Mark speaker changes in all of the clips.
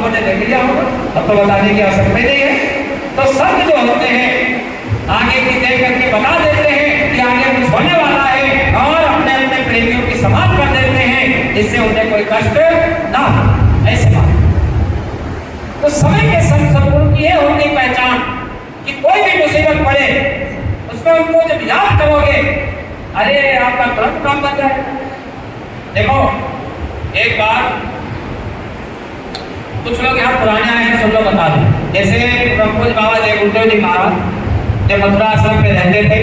Speaker 1: मुझे देख लिया होगा, तब तो बताने की आवश्यकता ही नहीं है। तो संत जो होते हैं आगे की देख करके बता देते हैं कि आगे कुछ होने वाला है और अपने अपने प्रेमियों की समाप्त कर देते हैं जिससे उन्हें कोई कष्ट ना हो, ऐसे बात। तो समय के संग सदगुरु की यह होती पहचान कि कोई भी मुसीबत पड़े उसमें उनको जब याद करोगे, अरे आपका तुरंत काम बन जाए। देखो एक बार कुछ लोग यहाँ पुराने आए हैं, सब लोग बता दें। जैसे ब्रह्मपुर बाबा जय गुरुदेव जी महाराज जब मथुरा आश्रम में रहते थे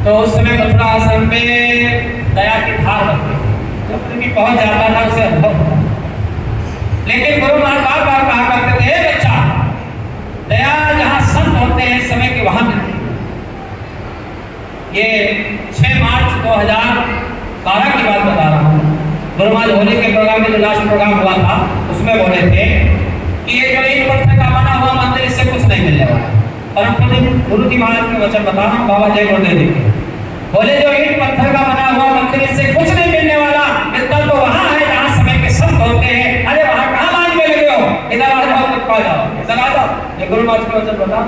Speaker 1: तो उस समय मथुरा आश्रम में दया की धार बनती थी, पहुंच जाता था उसे अनुभव। लेकिन गुरु महाराज बार बार कहा करते थे, बच्चा दया जहाँ संत होते हैं समय की वहां मिलती है। ये 6 मार्च 2012 की बात बता रहा हूँ। गुरु महाराज होली के प्रोग्राम में जो लास्ट प्रोग्राम हुआ था उसमें बोले थे कि ये जो ईंट पत्थर का बना हुआ मंदिर इससे कुछ नहीं मिलने वाला। और हम गुरु जी महाराज के वचन बता रहा हूँ, बाबा जय गुरुदेव जी के बोले जो ईंट पत्थर का बना हुआ मंदिर इससे कुछ नहीं मिलने वाला, मिलता तो वहाँ है जहाँ समय के संत होते हैं। अरे वहाँ कहाँ लाइन में लगे हो, इधर आ जाओ, कुछ पा जाओ, इधर आ जाओ। ये गुरु महाराज के वचन बता,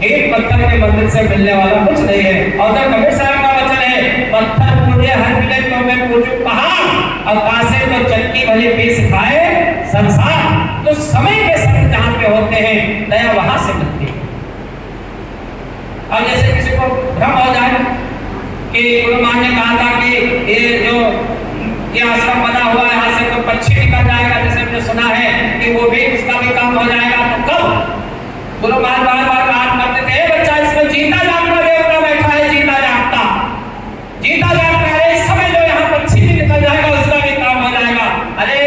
Speaker 1: ईंट पत्थर के मंदिर से मिलने वाला कुछ नहीं है। और जब कबीर साहब का वचन है, पत्थर पूजे हर मिले तो मैं पूजू पहाड़, और कासे तो चक्की भली पीस खाए संसार। तो समय के संग जहाँ पे होते हैं दया वहां से मिलती है। अब जैसे किसी को भ्रम हो जाए कि गुरु महाराज ने कहा था कि ये जो ये आश्रम बना हुआ है यहाँ से कोई पक्षी निकल जाएगा, जैसे हमने सुना है कि वो भी उसका भी काम हो जाएगा, तो कब? गुरु महाराज बार बार कहा करते थे, बच्चा इसमें जीता जागता देवता बैठा है, जीता जागता, जीता जागता है। इस समय जो यहाँ पक्षी भी निकल जाएगा उसका भी काम हो जाएगा। अरे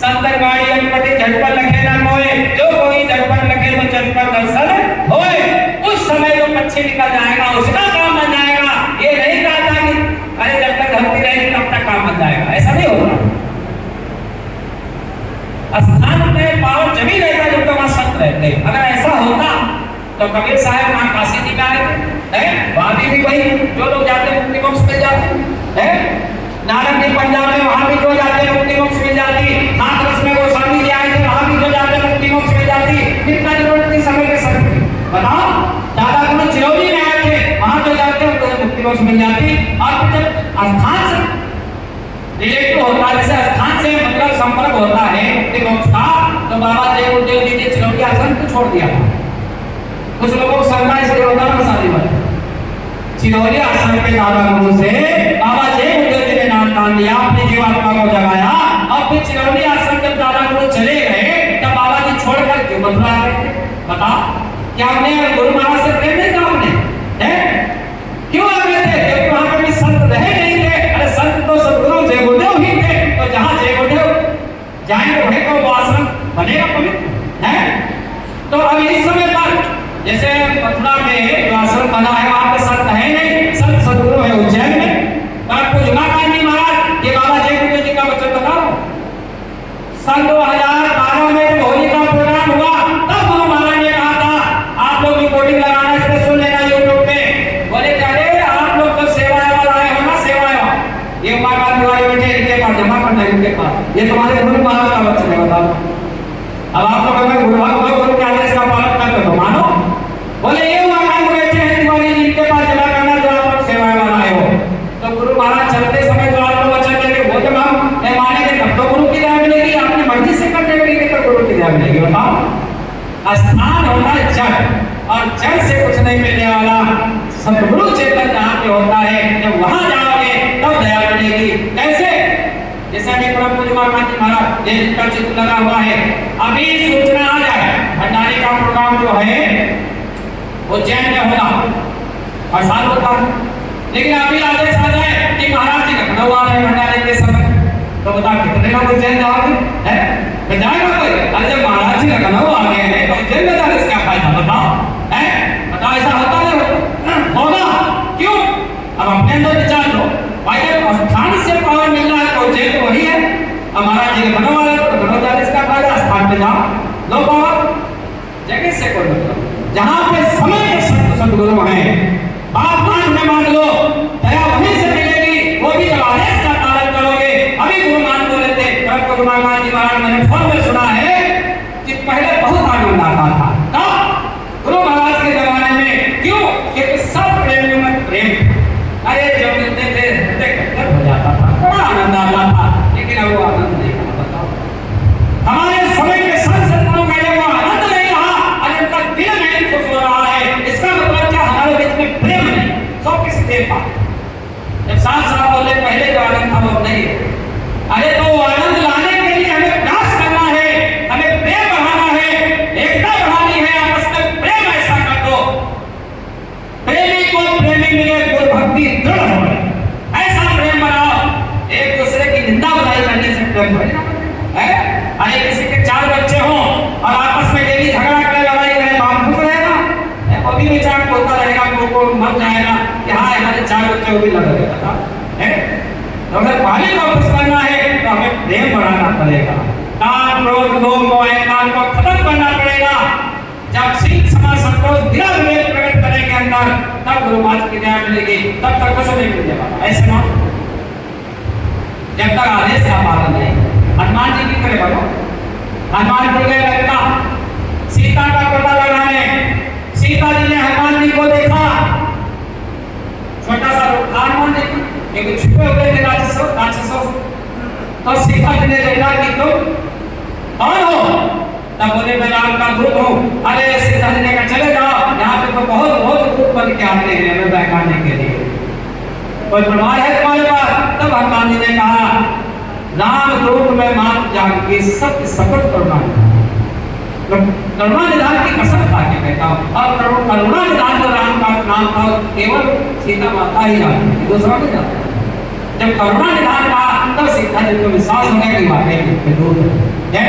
Speaker 1: संतर गाड़ी अनपटी झटपट लखे ना कोई, जो कोई झटपट लखे तो झटपट दर्शन होए। उस समय जो पक्षी निकल जाएगा उसका काम बन जाएगा। ये नहीं कहा था कि अरे जब तक धरती रहेगी तब तक काम बन जाएगा, ऐसा नहीं होगा। स्थान में पावर जमी रहता जब तक वहां संत रहते। अगर ऐसा होता तो कबीर साहब वहां काशी जी में आए थे, वहां भी वही जो लोग जाते मुक्ति मोक्ष मिल जाते हैं। नारद जी पंजाब में वहां भी जो जाते मुक्ति मोक्ष मिल जाती। हाथरस में गोस्वामी जी आए थे, वहां भी जो जाते मुक्ति मोक्ष मिल जाती। कितना जरूरत थी समय के संग की, बताओ। दादा गुरु चिरौली में आए थे, वहां जो जाते उनको मुक्ति मोक्ष मिल जाती। और जब स्थान से रिलेटिव होता है, जैसे स्थान से मतलब संपर्क होता है मुक्ति मोक्ष का, तो बाबा जय गुरुदेव जी ने चिरौली आश्रम को छोड़ दिया। कुछ लोगों को शंका इसलिए होता है शादी में, चिरौली आश्रम के दादा गुरु से बाबा जय गुरुदेव जी ने नाम दान लिया, अपनी जीवात्मा को जगाया। और फिर चिरौली आश्रम जब दादा गुरु चले गए तब बाबा जी छोड़कर क्यों मथुरा आ गए? बताओ, क्या हमने गुरु महाराज से प्रेम नहीं था? हमने क्यों आ गए थे? क्योंकि वहां पर भी संत रहे नहीं थे। अरे संत तो सदगुरु जय गुरुदेव ही थे, तो जहाँ जय गुरुदेव जाएंगे वहीं तो वो आश्रम बनेगा पवित्र है। तो अब इस समय पर जैसे मथुरा में जो आश्रम बना है वहां पे संत है नहीं, संत सदगुरु है उज्जैन में। आपको उमाकांत जी महाराज ये बाबा जय गुरुदेव जी का वचन बता रहा हूं। सन 2012 में जब होली का प्रोग्राम हुआ तब गुरु महाराज ने कहा था आप लोग रिकॉर्डिंग लगाना, इसमें सुन लेना यूट्यूब पे। बोले अरे आप लोग तो सेवा आए हो ना, सेवा ये उमाकांत तिवारी बैठे इनके पास जमा करना है, इनके पास ये तुम्हारे गुरु महाराज का वचन है। बताओ अब आप लोग अगर गुरु के आदेश का पालन करते तो मानो। बोले ये उमाकांत बैठे हैं तिवारी जी, इनके पास जमा करना जो आप लोग सेवा आए हो। तो गुरु महाराज चलते समय जो आप लोग वचन देंगे वो जब हम मानेंगे तब तो गुरु की दया मिलेगी। अपनी मर्जी से करने लगेंगे तो गुरु की दया मिलेगी। बताओ, स्थान होता है जड़, और जड़ से कुछ नहीं मिलने वाला सदगुरु चेतन जहाँ पे होता है, जब वहां जाओगे तब दया मिलेगी। कैसे? जैसे अभी परम पूज्य महाराज ये जिनका चित्र लगा हुआ है, अभी सूचना आ जाए भंडारे का प्रोग्राम जो है उज्जैन में होगा, हर साल होता है। लेकिन अभी आदेश आ जाए कि महाराज जी लखनऊ आ रहे हैं भंडारे के समय, तो बता कितने लोग उज्जैन जाओगे? है जाएगा कोई? अरे जब महाराज जी लखनऊ आ गए हैं तो उज्जैन में जाने से क्या फायदा? बताओ, बताओ ऐसा होता नहीं होगा? क्यों? अब अपने अंदर विचार लो भाई, जब स्थान से पावर मिल रहा है तो उज्जैन तो वही है। अब महाराज जी लखनऊ आ रहे हैं तो लखनऊ जाने से क्या फायदा? स्थान पे जाओ, लो पावर। जगह से कोई मतलब, जहाँ पे समय के संत सदगुरु हैं, बात मान में मान लो, दया वहीं से मिलेगी। वो भी जब आदेश का पालन करोगे। अभी गुरु मान बोले थे, गुरु महाराज जी महाराज मैंने संभव नहीं है। अरे तो आनंद लाने के लिए हमें प्रयास करना है, हमें प्रेम बढ़ाना है, एकता बढ़ानी है, आपस में प्रेम ऐसा कर दो प्रेमी को प्रेमी मिले, कोई भक्ति दृढ़ हो, ऐसा प्रेम बनाओ। एक दूसरे की निंदा बुराई करने से प्रेम बढ़ेगा। अरे किसी के 4 बच्चे हों और आपस में डेली झगड़ा करे, लड़ाई करे, बाप खुश रहेगा? वो भी विचार बोलता रहेगा, वो मर जाएगा कि हाँ हमारे 4 बच्चे वो भी लड़ रहेगा। तो अगर पानी को खुश करना है तो हमें प्रेम बढ़ाना पड़ेगा, काम क्रोध लोभ मोह अहंकार को खत्म करना पड़ेगा। जब शील समा संतोष बिना विवेक प्रकट करेंगे अंदर, तब गुरु महाराज की दया मिलेगी, तब तक कुछ नहीं मिलने वाला। ऐसे ना जब तक आदेश का पालन नहीं। हनुमान जी की तरह बोलो, हनुमान जी गए लंका सीता का पता लगाने। सीता जी ने हनुमान जी को देखा, छोटा सा रूप हनुमान जी एक छुपे हुए थे राक्षसों। तो सीता जी ने देखा कि तुम कौन हो? तब बोले मैं राम का दूत हूँ। अरे सीता जी ने कहा चले जाओ, यहाँ पे तो बहुत दूत बन के आते हैं हमें बहकाने के लिए, कोई प्रमाण है तुम्हारे पास? तब हनुमान जी ने कहा राम दूत में मात जान के सत्य शपथ करुणा निधान की कसम खा के कहता हूँ। और करुणा निधान जो राम का नाम था केवल सीता माता ही जानती थी, दूसरा नहीं जानता। जब करुणा निधान कहा तब सीता जी को विश्वास हो गया कि वाकई दूत है।